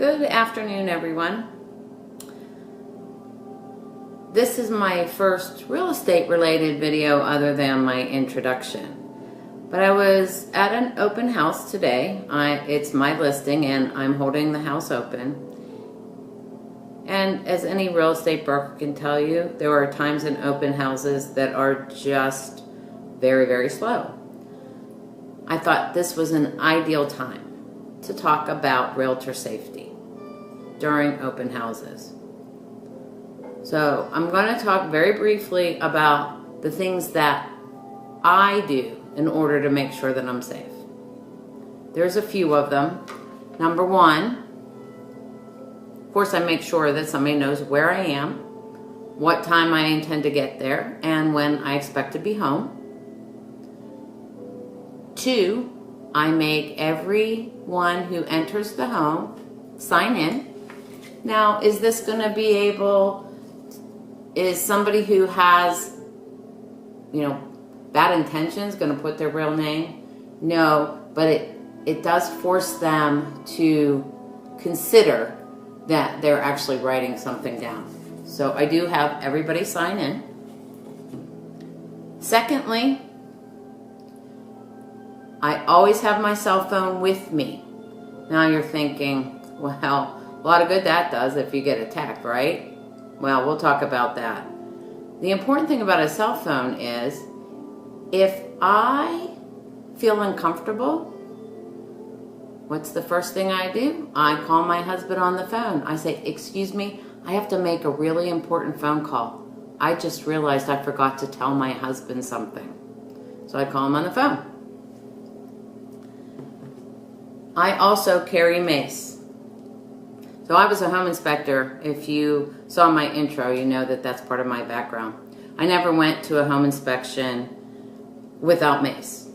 Good afternoon, everyone. This is my first real estate related video other than my introduction. But I was at an open house today. It's my listing and I'm holding the house open. And as any real estate broker can tell you, there are times in open houses that are just very, very slow. I thought this was an ideal time to talk about realtor safety during open houses. So I'm going to talk very briefly about the things that I do in order to make sure that I'm safe. There's a few of them. Number one, of course, I make sure that somebody knows where I am, what time I intend to get there, and when I expect to be home. Two, I make everyone who enters the home sign in. Now, is this going to be is somebody who has, bad intentions going to put their real name? No, but it does force them to consider that they're actually writing something down. So I do have everybody sign in. Secondly, I always have my cell phone with me. Now you're thinking, well, a lot of good that does if you get attacked, right? Well, we'll talk about that. The important thing about a cell phone is if I feel uncomfortable, what's the first thing I do? I call my husband on the phone. I say, excuse me, I have to make a really important phone call. I just realized I forgot to tell my husband something. So I call him on the phone. I also carry mace. So I was a home inspector. If you saw my intro, you know that that's part of my background. I never went to a home inspection without mace.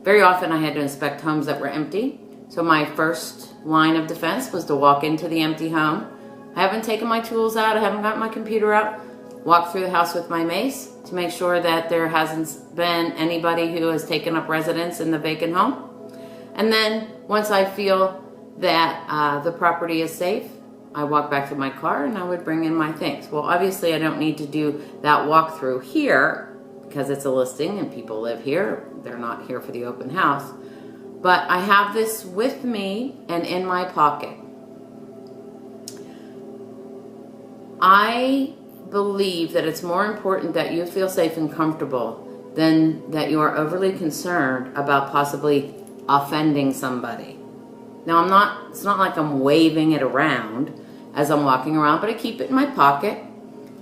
Very often I had to inspect homes that were empty. So my first line of defense was to walk into the empty home. I haven't taken my tools out. I haven't got my computer out. Walk through the house with my mace to make sure that there hasn't been anybody who has taken up residence in the vacant home. And then once I feel that the property is safe, I walk back to my car and I would bring in my things. Well, obviously I don't need to do that walkthrough here because it's a listing and people live here. They're not here for the open house. But I have this with me and in my pocket. I believe that it's more important that you feel safe and comfortable than that you are overly concerned about possibly offending somebody. Now, it's not like I'm waving it around as I'm walking around, but I keep it in my pocket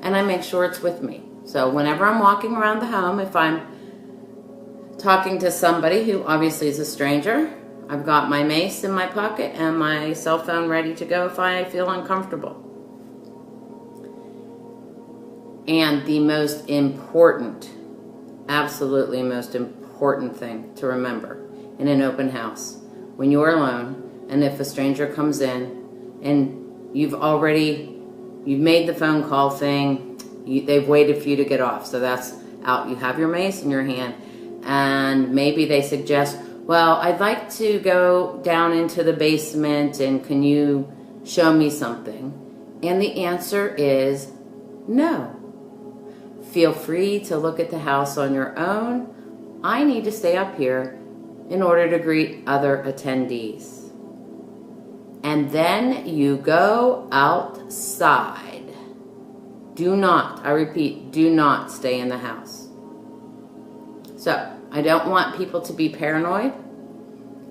and I make sure it's with me. So whenever I'm walking around the home, if I'm talking to somebody who obviously is a stranger, I've got my mace in my pocket and my cell phone ready to go if I feel uncomfortable. And the most important, absolutely most important thing to remember in an open house, when you're alone, and if a stranger comes in and you've made the phone call thing, they've waited for you to get off, so that's out. You have your mace in your hand, and maybe they suggest, well, I'd like to go down into the basement, and can you show me something? And the answer is no. Feel free to look at the house on your own. I need to stay up here in order to greet other attendees. And then you go outside. Do not, I repeat, do not stay in the house. So, I don't want people to be paranoid.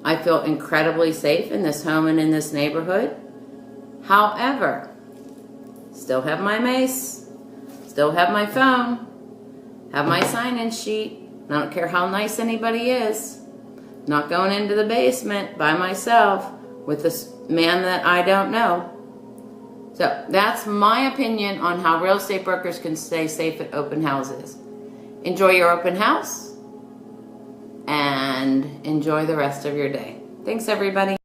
I feel incredibly safe in this home and in this neighborhood. However, still have my mace, still have my phone, have my sign-in sheet. I don't care how nice anybody is. Not going into the basement by myself with this man that I don't know. So that's my opinion on how real estate brokers can stay safe at open houses. Enjoy your open house and enjoy the rest of your day. Thanks, everybody.